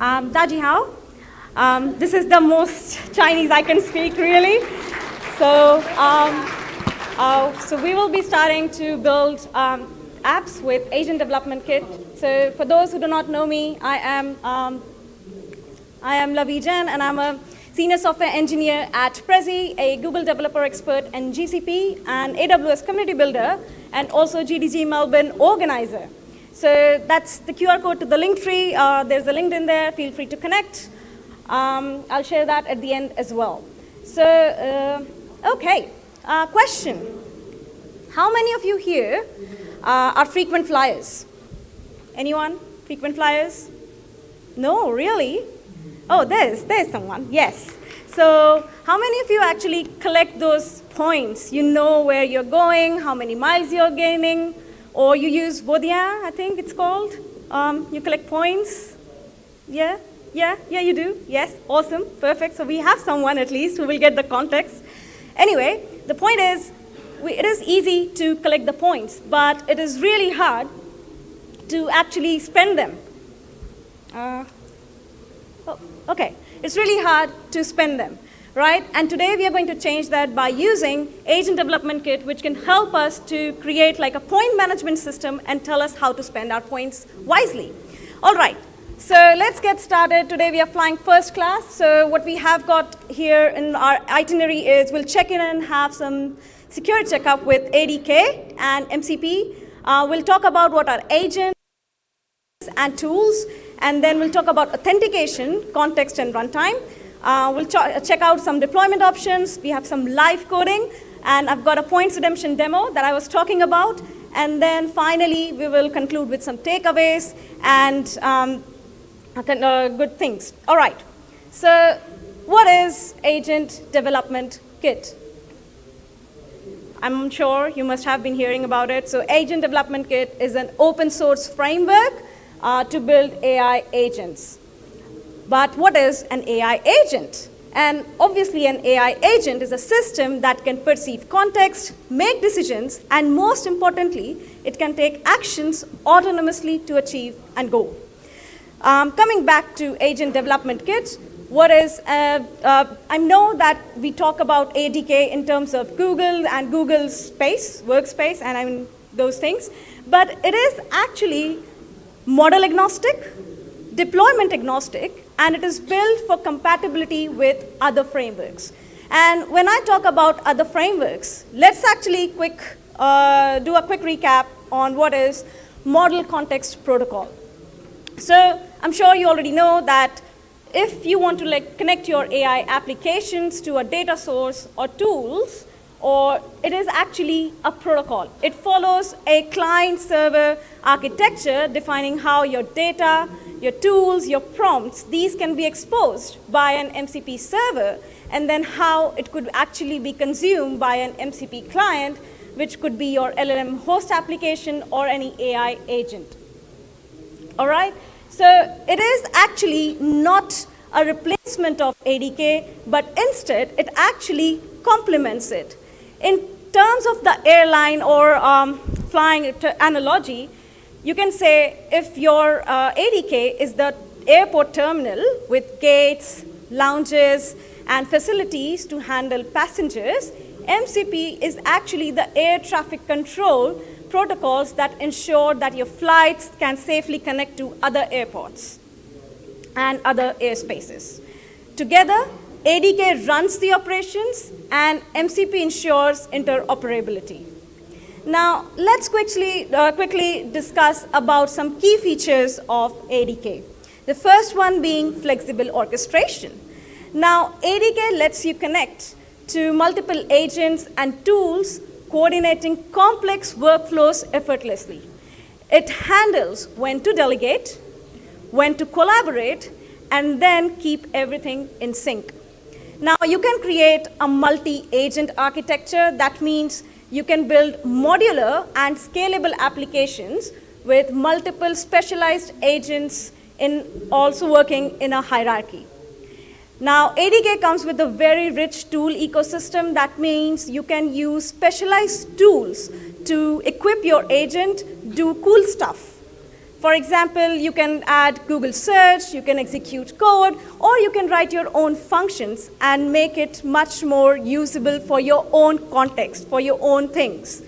大家好. This is the most Chinese I can speak, really. So, we will be starting to build apps with Agent Development Kit. So, for those who do not know me, I am Lovee jain, and I'm a senior software engineer at Prezi, a Google developer expert and GCP, and AWS community builder, and also GDG Melbourne organizer. So that's the QR code to the link tree. There's a LinkedIn there. Feel free to connect. I'll share that at the end as well. So, okay. Question. How many of you here are frequent flyers? Anyone? Frequent flyers? No, really? Oh, there's someone. Yes. So how many of you actually collect those points? You know where you're going, how many miles you're gaining, or you use Vodien, I think it's called. You collect points. Yeah, you do. Yes, awesome, perfect. So we have someone at least who will get the context. Anyway, the point is, it is easy to collect the points, but it is really hard to actually spend them. Okay, it's really hard to spend them, right? And today we are going to change that by using Agent Development Kit, which can help us to create like a point management system and tell us how to spend our points wisely. All right, so let's get started. Today we are flying first class. So what we have got here in our itinerary is we'll check in and have some security checkup with ADK and MCP. We'll talk about what are agents and tools, and then we'll talk about authentication, context, and runtime. We'll check out some deployment options. We have some live coding, and I've got a points redemption demo that I was talking about. And then finally, we will conclude with some takeaways and good things. All right, so what is Agent Development Kit? I'm sure you must have been hearing about it. So Agent Development Kit is an open source framework to build AI agents. But what is an AI agent? And obviously an AI agent is a system that can perceive context, make decisions, and most importantly, it can take actions autonomously to achieve and goal. Coming back to Agent Development Kit, what is, I know that we talk about ADK in terms of Google and Google's space, workspace, and I mean those things, but it is actually model agnostic, deployment agnostic, and it is built for compatibility with other frameworks. And when I talk about other frameworks, let's actually do a quick recap on what is Model Context Protocol. So I'm sure you already know that if you want to connect your AI applications to a data source or tools, or it is actually a protocol. It follows a client-server architecture defining how your data, your tools, your prompts, these can be exposed by an MCP server, and then how it could actually be consumed by an MCP client, which could be your LLM host application or any AI agent. All right? So it is actually not a replacement of ADK, but instead it actually complements it. In terms of the airline or flying analogy, you can say if your ADK is the airport terminal with gates, lounges, and facilities to handle passengers, MCP is actually the air traffic control protocols that ensure that your flights can safely connect to other airports and other airspaces. Together, ADK runs the operations and MCP ensures interoperability. Now, let's quickly discuss about some key features of ADK. The first one being flexible orchestration. Now, ADK lets you connect to multiple agents and tools coordinating complex workflows effortlessly. It handles when to delegate, when to collaborate, and then keep everything in sync. Now, you can create a multi-agent architecture. That means you can build modular and scalable applications with multiple specialized agents also working in a hierarchy. Now, ADK comes with a very rich tool ecosystem. That means you can use specialized tools to equip your agent, do cool stuff. For example, you can add Google search, you can execute code, or you can write your own functions and make it much more usable for your own context, for your own things.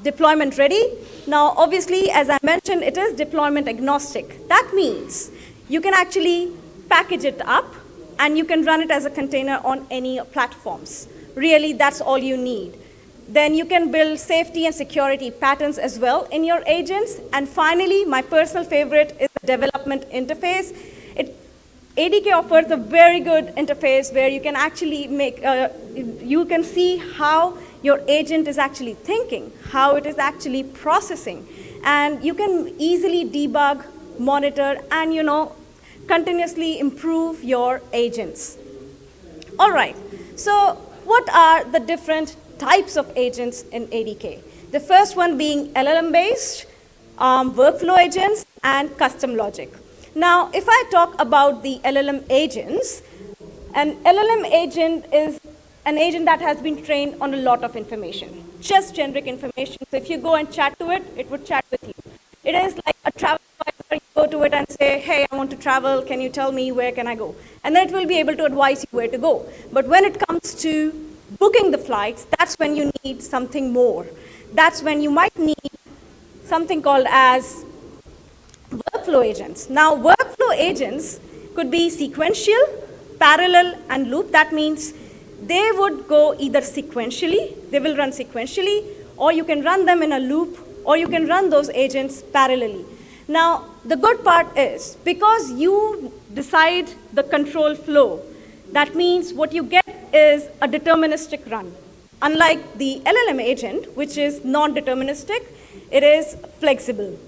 Deployment ready. Now, obviously, as I mentioned, it is deployment agnostic. That means you can actually package it up and you can run it as a container on any platforms. Really, that's all you need. Then you can build safety and security patterns as well in your agents. And finally, my personal favorite is the development interface. ADK offers a very good interface where you can actually you can see how your agent is actually thinking, how it is actually processing. And you can easily debug, monitor, and continuously improve your agents. All right, so what are the different types of agents in ADK? The first one being LLM-based, workflow agents, and custom logic. Now, if I talk about the LLM agents, an LLM agent is an agent that has been trained on a lot of information, just generic information. So if you go and chat to it, it would chat with you. It is like a travel advisor. You go to it and say, hey, I want to travel. Can you tell me where can I go? And then it will be able to advise you where to go. But when it comes to booking the flights, that's when you need something more. That's when you might need something called as workflow agents. Now, workflow agents could be sequential, parallel, and loop. That means they would go either sequentially, they will run sequentially, or you can run them in a loop, or you can run those agents parallelly. Now, the good part is, because you decide the control flow, that means what you get is a deterministic run. Unlike the LLM agent, which is non-deterministic, it is flexible.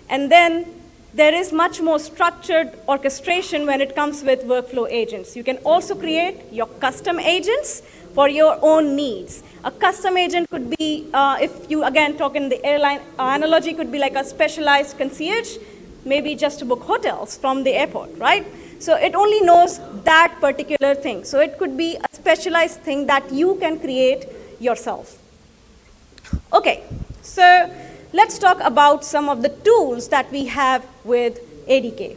And then there is much more structured orchestration when it comes with workflow agents. You can also create your custom agents for your own needs. A custom agent could be, if you again talk in the airline analogy, could be like a specialized concierge, maybe just to book hotels from the airport, right? So it only knows that particular thing. So it could be a specialized thing that you can create yourself. Okay, so let's talk about some of the tools that we have with ADK.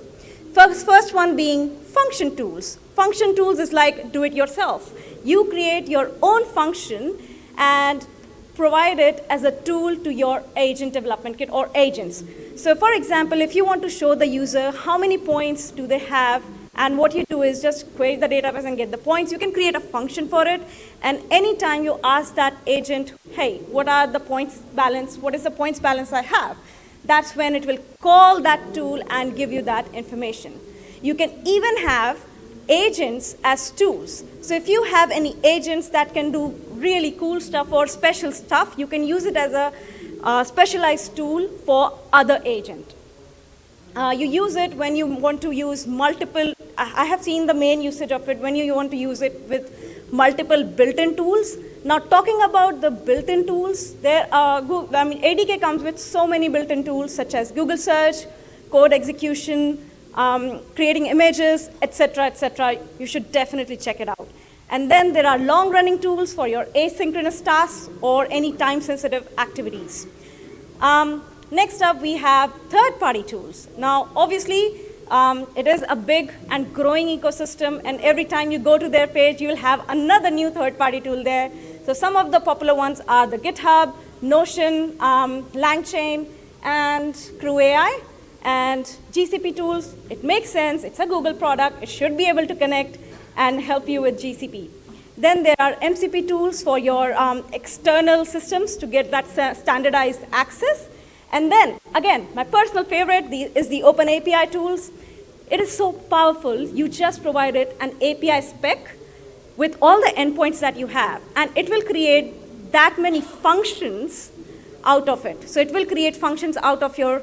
First one being function tools. Function tools is like do it yourself. You create your own function and provide it as a tool to your agent development kit or agents. So for example, if you want to show the user how many points do they have, and what you do is just query the database and get the points, you can create a function for it. And anytime you ask that agent, hey, what are the points balance? What is the points balance I have? That's when it will call that tool and give you that information. You can even have agents as tools. So if you have any agents that can do really cool stuff or special stuff, you can use it as a specialized tool for other agent. You use it when you want to use multiple, I have seen the main usage of it when you want to use it with multiple built-in tools. Now talking about the built-in tools, ADK comes with so many built-in tools such as Google search, code execution, creating images, etc., etc. You should definitely check it out. And then there are long-running tools for your asynchronous tasks or any time-sensitive activities. Next up, we have third-party tools. Now, obviously, it is a big and growing ecosystem, and every time you go to their page, you'll have another new third-party tool there. So some of the popular ones are the GitHub, Notion, LangChain, and Crew AI. And GCP tools, it makes sense. It's a Google product. It should be able to connect and help you with GCP. Then there are MCP tools for your external systems to get that standardized access. And then, again, my personal favorite is the Open API tools. It is so powerful. You just provide it an API spec with all the endpoints that you have, and it will create that many functions out of it. So it will create functions out of your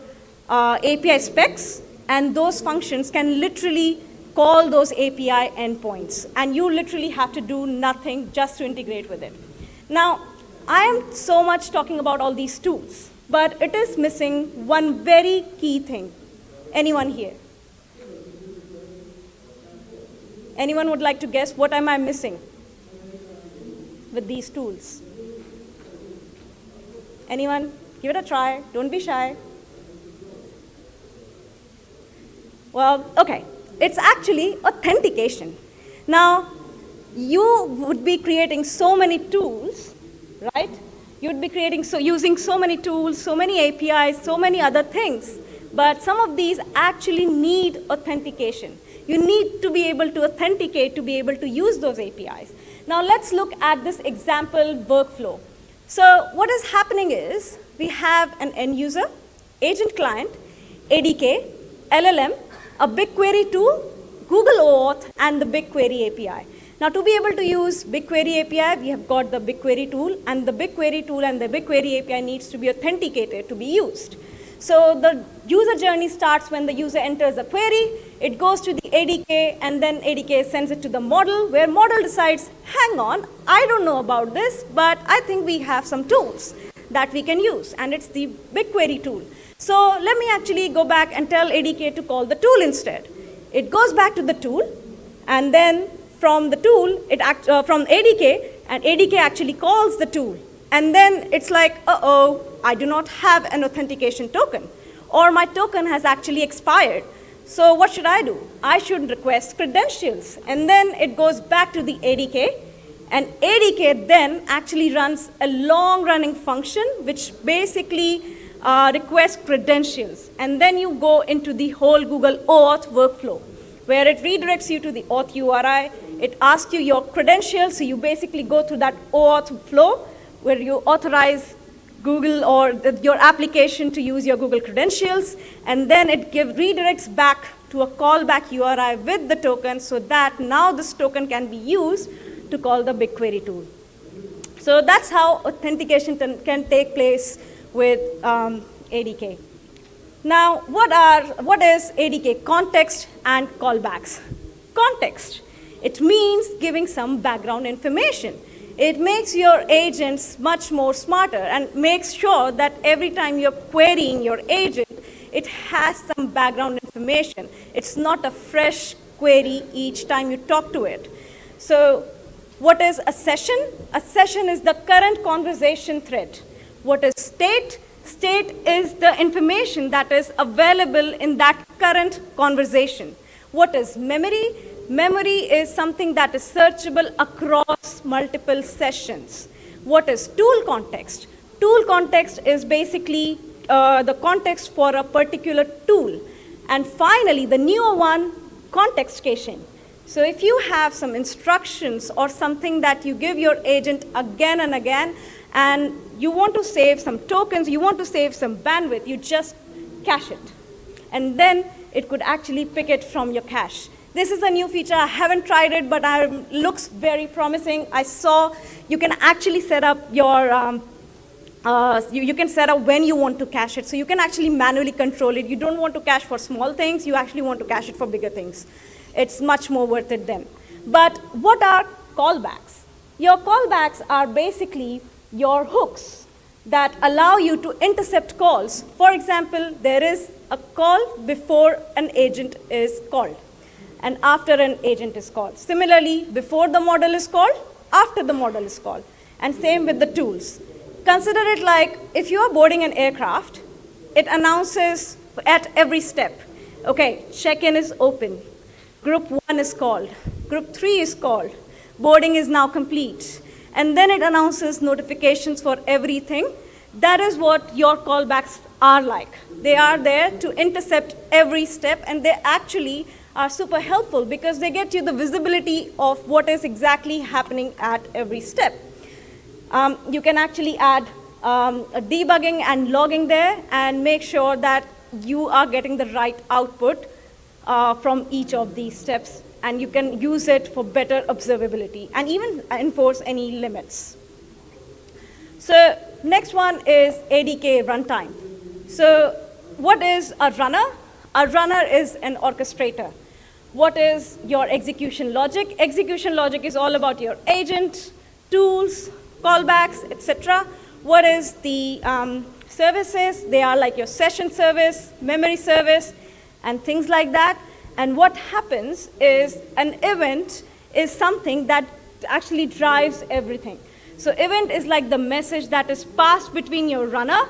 API specs, and those functions can literally call those API endpoints, and you literally have to do nothing just to integrate with it. Now, I am so much talking about all these tools, but it is missing one very key thing. Anyone here? Anyone would like to guess what am I missing with these tools? Anyone? Give it a try. Don't be shy. Well, okay, it's actually authentication. Now, you would be creating so many tools, right? You'd be using so many tools, so many APIs, so many other things. But some of these actually need authentication. You need to be able to authenticate to be able to use those APIs. Now let's look at this example workflow. So what is happening is we have an end user, agent client, ADK, LLM, a BigQuery tool, Google OAuth, and the BigQuery API. Now, to be able to use BigQuery API, we have got the BigQuery tool, and the BigQuery tool and the BigQuery API needs to be authenticated to be used. So the user journey starts when the user enters a query, it goes to the ADK, and then ADK sends it to the model, where model decides, hang on, I don't know about this, but I think we have some tools that we can use, and it's the BigQuery tool. So let me actually go back and tell ADK to call the tool instead. It goes back to the tool, and then from the tool, from ADK, and ADK actually calls the tool. And then it's like, uh-oh, I do not have an authentication token, or my token has actually expired. So what should I do? I should request credentials. And then it goes back to the ADK, and ADK then actually runs a long-running function which basically requests credentials. And then you go into the whole Google OAuth workflow, where it redirects you to the auth URI. It asks you your credentials, so you basically go through that OAuth flow where you authorize Google or your application to use your Google credentials, and then it redirects back to a callback URI with the token, so that now this token can be used to call the BigQuery tool. So that's how authentication can take place with ADK. Now, what is ADK? Context and callbacks. Context, it means giving some background information. It makes your agents much more smarter and makes sure that every time you're querying your agent, it has some background information. It's not a fresh query each time you talk to it. So what is a session? A session is the current conversation thread. What is state? State is the information that is available in that current conversation. What is memory? Memory is something that is searchable across multiple sessions. What is tool context? Tool context is basically the context for a particular tool. And finally, the newer one, context caching. So if you have some instructions or something that you give your agent again and again, and you want to save some tokens, you want to save some bandwidth, you just cache it. And then it could actually pick it from your cache. This is a new feature. I haven't tried it, but it looks very promising. I saw you can actually set up your, you can set up when you want to cache it. So you can actually manually control it. You don't want to cache for small things. You actually want to cache it for bigger things. It's much more worth it then. But what are callbacks? Your callbacks are basically your hooks that allow you to intercept calls. For example, there is a call before an agent is called, and after an agent is called. Similarly, before the model is called, after the model is called. And same with the tools. Consider it like if you are boarding an aircraft, it announces at every step, okay, check-in is open, group 1 is called, group 3 is called, boarding is now complete. And then it announces notifications for everything. That is what your callbacks are like. They are there to intercept every step, and they actually are super helpful because they get you the visibility of what is exactly happening at every step. You can actually add a debugging and logging there and make sure that you are getting the right output from each of these steps, and you can use it for better observability and even enforce any limits. So next one is ADK runtime. So what is a runner? A runner is an orchestrator. What is your execution logic? Execution logic is all about your agent, tools, callbacks, etc. What is the services? They are like your session service, memory service, and things like that. And what happens is an event is something that actually drives everything. So event is like the message that is passed between your runner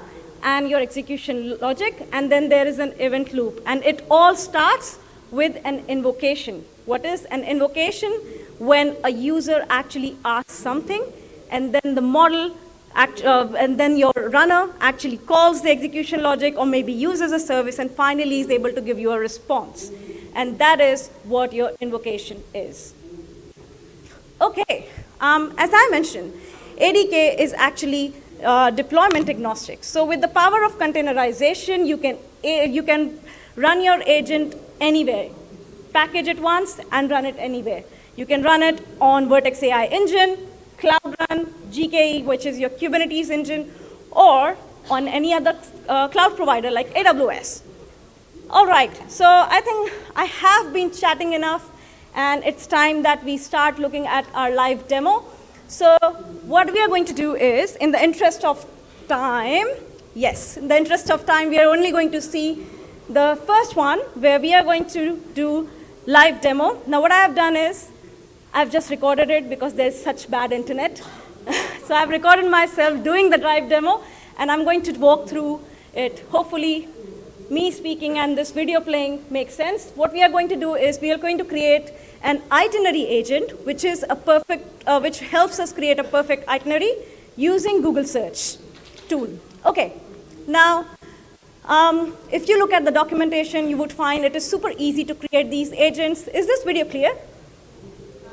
and your execution logic, and then there is an event loop. And it all starts with an invocation. What is an invocation? When a user actually asks something, and then the model, and then your runner actually calls the execution logic or maybe uses a service and finally is able to give you a response. And that is what your invocation is. Okay, as I mentioned, ADK is actually deployment agnostic. So with the power of containerization, you can run your agent anywhere. Package it once and run it anywhere. You can run it on Vertex AI engine, Cloud Run, GKE, which is your Kubernetes engine, or on any other cloud provider like AWS. All right, so I think I have been chatting enough, and it's time that we start looking at our live demo. So what we are going to do is, in the interest of time, yes, in the interest of time, we are only going to see the first one, where we are going to do live demo. Now what I have done is, I've just recorded it because there's such bad internet. So I've recorded myself doing the live demo, and I'm going to walk through it. Hopefully, me speaking and this video playing makes sense. What we are going to do is we are going to create an itinerary agent, which is a perfect, which helps us create a perfect itinerary using Google Search tool. Okay, now, if you look at the documentation, you would find it is super easy to create these agents. Is this video clear?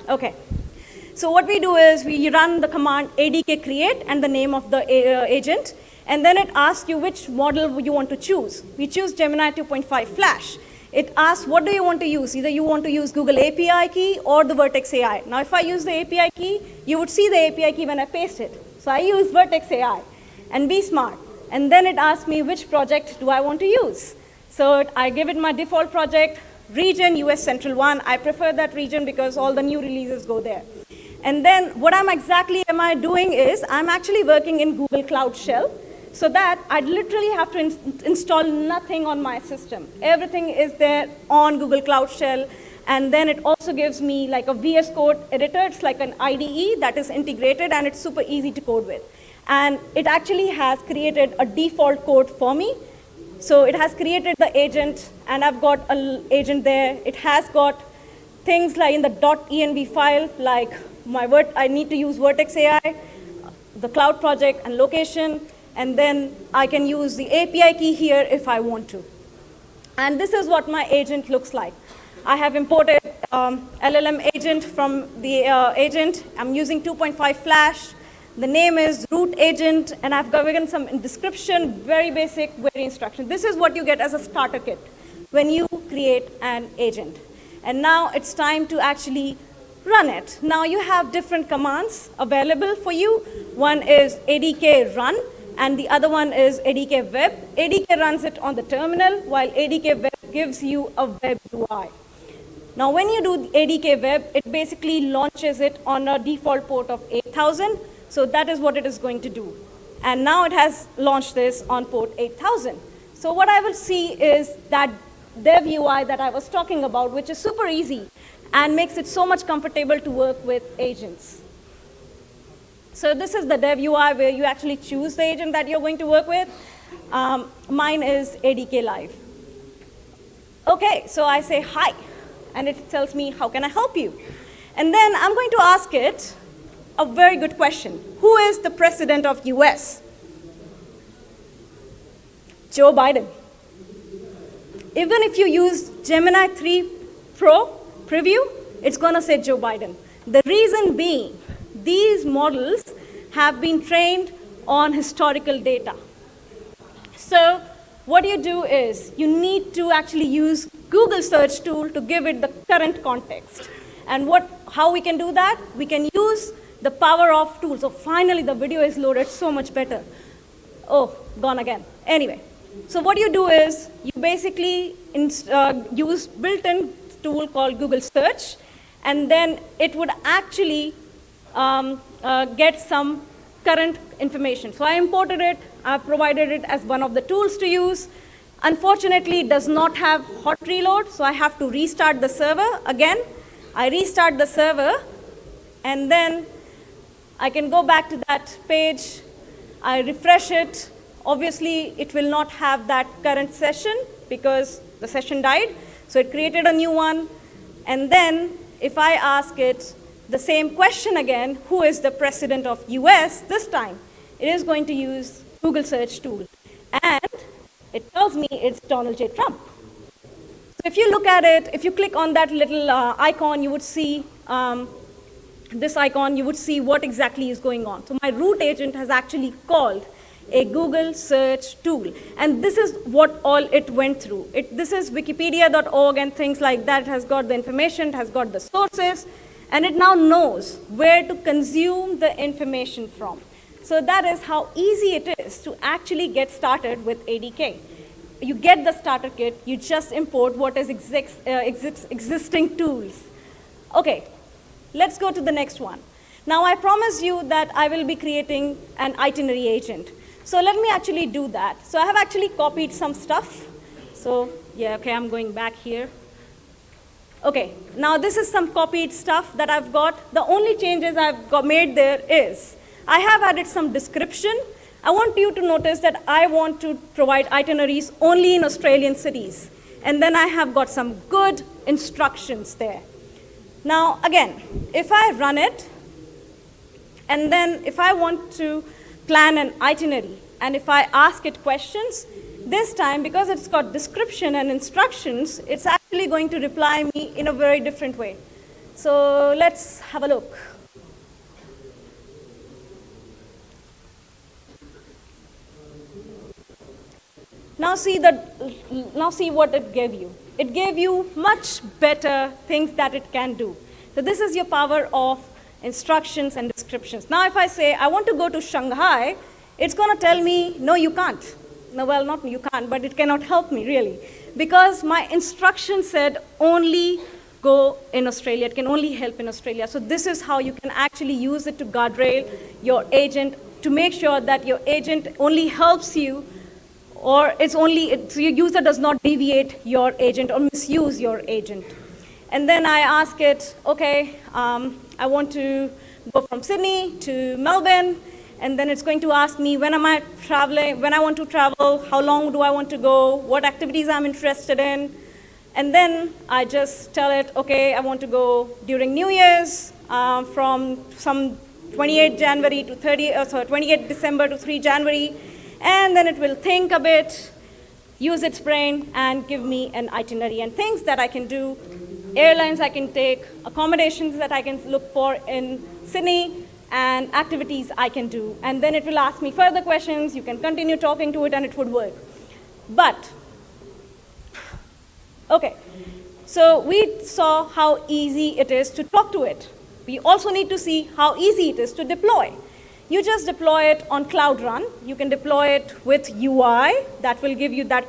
Okay. So what we do is we run the command ADK create and the name of the agent, and then it asks you which model you want to choose. We choose Gemini 2.5 Flash. It asks what do you want to use. Either you want to use Google API key or the Vertex AI. Now if I use the API key, you would see the API key when I paste it. So I use Vertex AI and be smart. And then it asks me which project do I want to use. So I give it my default project, region US Central 1. I prefer that region because all the new releases go there. And then what am I doing is I'm actually working in Google Cloud Shell, so that I literally have to install nothing on my system. Everything is there on Google Cloud Shell, and then it also gives me like a VS Code editor. It's like an IDE that is integrated, and it's super easy to code with. And it actually has created a default code for me. So it has created the agent, and I've got an agent there. It has got things like in the .env file, like I need to use Vertex AI, the cloud project, and location. And then I can use the API key here if I want to. And this is what my agent looks like. I have imported LLM agent from the agent. I'm using 2.5 Flash. The name is root agent, and I've given some description, very basic, very instruction. This is what you get as a starter kit when you create an agent. And now it's time to actually run it. Now you have different commands available for you. One is ADK run, and the other one is ADK web. ADK runs it on the terminal, while ADK web gives you a web UI. Now when you do ADK web, it basically launches it on a default port of 8000. So that is what it is going to do. And now it has launched this on port 8000. So what I will see is that dev UI that I was talking about, which is super easy and makes it so much comfortable to work with agents. So this is the dev UI where you actually choose the agent that you're going to work with. Mine is ADK Live. Okay, so I say hi, and it tells me, how can I help you? And then I'm going to ask it a very good question. Who is the president of US? Joe Biden. Even if you use Gemini 3 Pro preview, it's going to say Joe Biden. The reason being, these models have been trained on historical data. So what you do is you need to actually use Google search tool to give it the current context. And how we can do that? We can use the power of tools. So finally, the video is loaded so much better. Oh, gone again. Anyway, so what you do is you basically use built-in tool called Google Search, and then it would actually get some current information. So I imported it. I provided it as one of the tools to use. Unfortunately, it does not have hot reload, so I have to restart the server again. I restart the server, and then I can go back to that page. I refresh it. Obviously, it will not have that current session because the session died. So it created a new one. And then if I ask it the same question again, who is the president of US, this time it is going to use Google search tool. And it tells me it's Donald J. Trump. So if you look at it, if you click on that little icon, you would see this icon, you would see what exactly is going on. So my root agent has actually called a Google search tool. And this is what all it went through. This is wikipedia.org and things like that. It has got the information, it has got the sources, and it now knows where to consume the information from. So that is how easy it is to actually get started with ADK. You get the starter kit, you just import what is existing tools. Okay, let's go to the next one. Now I promise you that I will be creating an itinerary agent. So let me actually do that. So I have actually copied some stuff. So yeah, okay, I'm going back here. Okay, now this is some copied stuff that I've got. The only changes I've made there is, I have added some description. I want you to notice that I want to provide itineraries only in Australian cities. And then I have got some good instructions there. Now again, if I run it, and then if I want to plan an itinerary, and if I ask it questions, this time, because it's got description and instructions, it's actually going to reply me in a very different way. So let's have a look. Now see what it gave you. It gave you much better things that it can do. So this is your power of instructions and descriptions. Now if I say, I want to go to Shanghai, it's going to tell me, no, you can't. No, well, not you can't, but it cannot help me, really. Because my instruction said only go in Australia. It can only help in Australia. So this is how you can actually use it to guardrail your agent, to make sure that your agent only helps you, or your user does not deviate your agent or misuse your agent. And then I ask it, okay, I want to go from Sydney to Melbourne, and then it's going to ask me when am I traveling, when I want to travel, how long do I want to go, what activities I'm interested in. And then I just tell it, okay, I want to go during New Year's from some 28 December to 3 January. And then it will think a bit, use its brain, and give me an itinerary and things that I can do, airlines I can take, accommodations that I can look for in Sydney, and activities I can do. And then it will ask me further questions. You can continue talking to it, and it would work. But, okay, so we saw how easy it is to talk to it. We also need to see how easy it is to deploy. You just deploy it on Cloud Run. You can deploy it with UI. That will give you that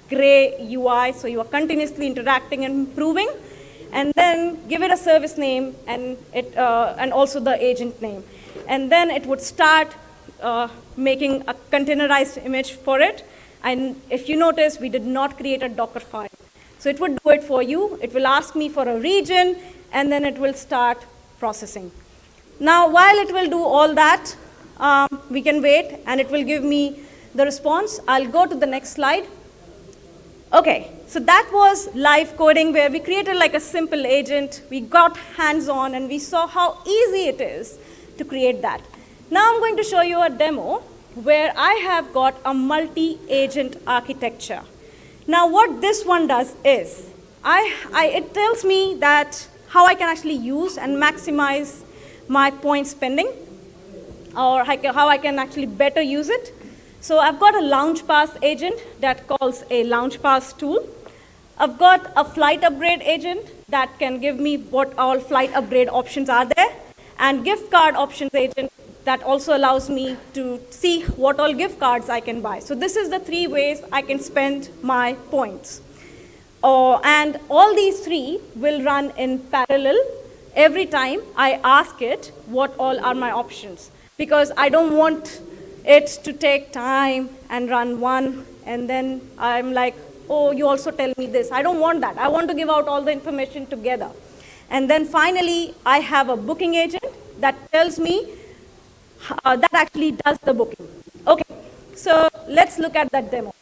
gray UI, so you are continuously interacting and improving. And then give it a service name and also the agent name. And then it would start making a containerized image for it. And if you notice, we did not create a Docker file. So it would do it for you. It will ask me for a region, and then it will start processing. Now, while it will do all that, we can wait, and it will give me the response. I'll go to the next slide. Okay, so that was live coding where we created like a simple agent. We got hands-on, and we saw how easy it is to create that. Now I'm going to show you a demo where I have got a multi-agent architecture. Now what this one does is, it tells me that how I can actually use and maximize my point spending, or how I can actually better use it. So I've got a launch pass agent that calls a launch pass tool. I've got a flight upgrade agent that can give me what all flight upgrade options are there, and gift card options agent that also allows me to see what all gift cards I can buy. So this is the 3 ways I can spend my points. And all these 3 will run in parallel every time I ask it what all are my options, because I don't want it to take time and run one, and then I'm like, oh, you also tell me this. I don't want that. I want to give out all the information together. And then finally, I have a booking agent that tells me, that actually does the booking. Okay, so let's look at that demo.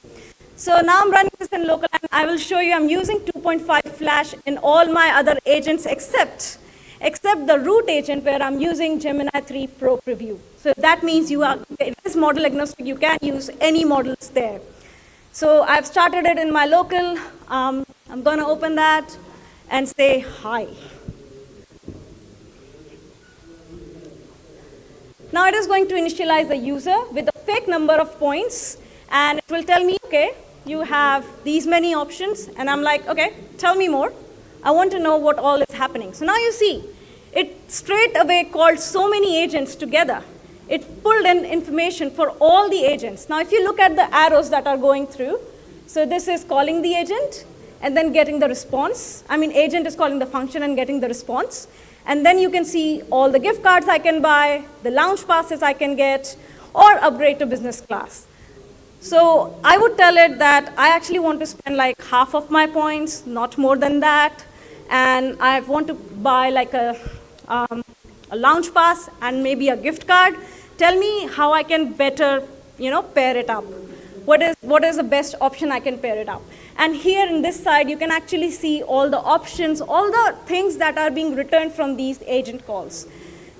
So now I'm running this in local, and I will show you I'm using 2.5 Flash in all my other agents except the root agent where I'm using Gemini 3 Pro Preview. So that means it is model agnostic. You can use any models there. So I've started it in my local. I'm going to open that and say hi. Now it is going to initialize the user with a fake number of points, and it will tell me, okay, you have these many options, and I'm like, okay, tell me more. I want to know what all is happening. So now you see, it straight away called so many agents together. It pulled in information for all the agents. Now if you look at the arrows that are going through, so this is calling the agent and then getting the response. I mean, agent is calling the function and getting the response. And then you can see all the gift cards I can buy, the lounge passes I can get, or upgrade to business class. So I would tell it that I actually want to spend like half of my points, not more than that. And I want to buy like a lounge pass and maybe a gift card. Tell me how I can better, pair it up. What is the best option I can pair it up? And here in this side, you can actually see all the options, all the things that are being returned from these agent calls.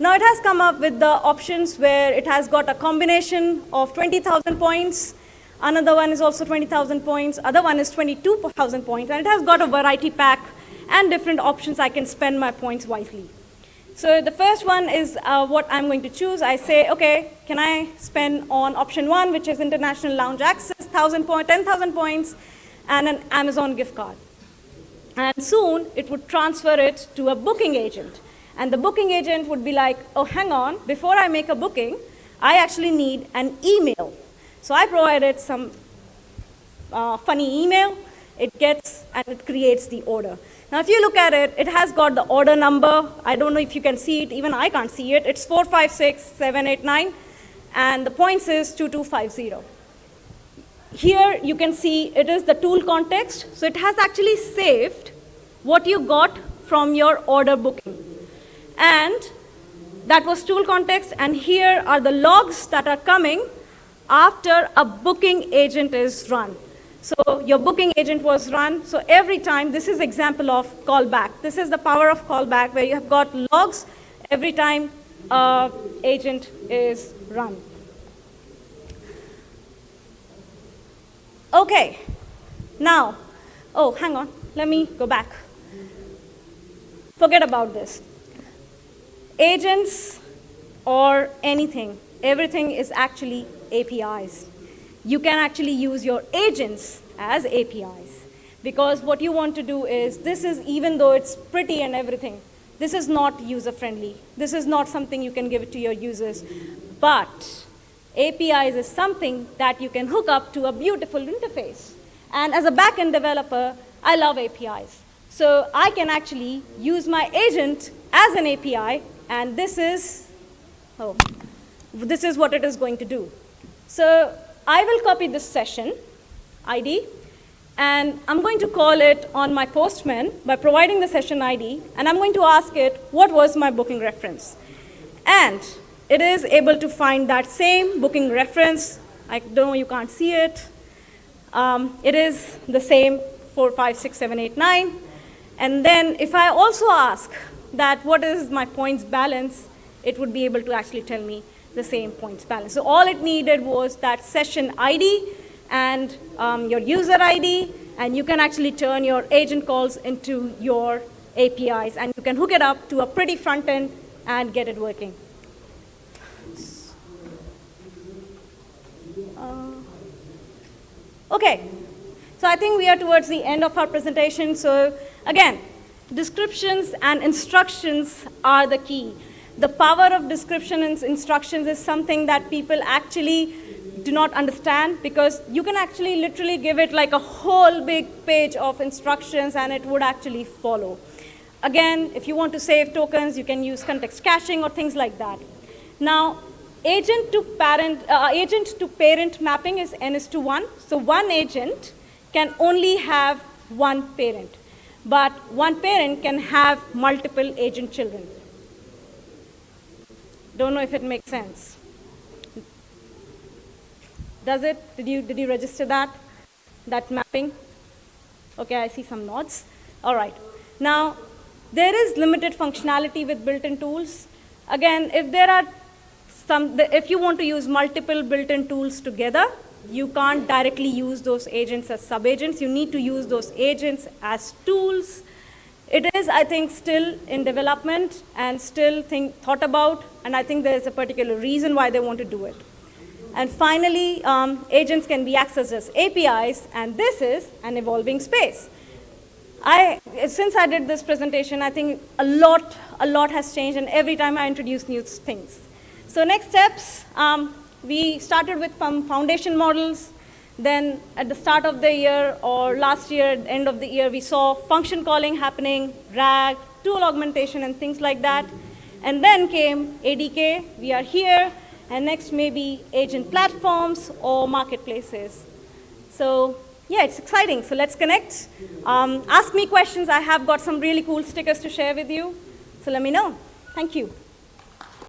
Now it has come up with the options where it has got a combination of 20,000 points. Another one is also 20,000 points. Other one is 22,000 points. And it has got a variety pack and different options I can spend my points wisely. So the first one is what I'm going to choose. I say, okay, can I spend on option 1, which is international lounge access, 10,000 points, and an Amazon gift card. And soon, it would transfer it to a booking agent. And the booking agent would be like, oh, hang on, before I make a booking, I actually need an email. So I provided some funny email. It gets and it creates the order. Now, if you look at it, it has got the order number. I don't know if you can see it. Even I can't see it. It's 456789, and the points is 2250. Here, you can see it is the tool context. So it has actually saved what you got from your order booking. And that was tool context. And here are the logs that are coming after a booking agent is run. So your booking agent was run. So every time, this is example of callback. This is the power of callback, where you have got logs every time agent is run. Okay, now, oh, hang on, let me go back. Forget about this. Agents or anything, everything is actually APIs. You can actually use your agents as APIs. Because what you want to do is, this is, even though it's pretty and everything, this is not user-friendly. This is not something you can give it to your users. But APIs is something that you can hook up to a beautiful interface. And as a back-end developer, I love APIs. So I can actually use my agent as an API, and this is what it is going to do. So I will copy this session ID, and I'm going to call it on my Postman by providing the session ID, and I'm going to ask it, what was my booking reference? And it is able to find that same booking reference. I don't know, you can't see it. It is the same 456789. And then if I also ask that what is my points balance, it would be able to actually tell me the same points balance. So all it needed was that session ID and your user ID, and you can actually turn your agent calls into your APIs, and you can hook it up to a pretty front end and get it working. Okay, so I think we are towards the end of our presentation. So again, descriptions and instructions are the key. The power of description and instructions is something that people actually do not understand, because you can actually literally give it like a whole big page of instructions and it would actually follow. Again, if you want to save tokens, you can use context caching or things like that. Now, agent to parent mapping is n:1. So one agent can only have one parent, but one parent can have multiple agent children. Don't know if it makes sense. Does it? Did you register that? that mapping? Okay, I see some nods. All right. Now, there is limited functionality with built-in tools. Again, if you want to use multiple built-in tools together, you can't directly use those agents as sub-agents. You need to use those agents as tools. It is, I think, still in development and still thought about, and I think there's a particular reason why they want to do it. And finally, agents can be accessed as APIs, and this is an evolving space. Since I did this presentation, I think a lot has changed, and every time I introduce new things. So next steps, we started with some foundation models. Then at the start of the year or last year, at the end of the year, we saw function calling happening, RAG, tool augmentation, and things like that. And then came ADK, we are here, and next maybe agent platforms or marketplaces. So yeah, it's exciting. So let's connect. Ask me questions. I have got some really cool stickers to share with you. So let me know. Thank you.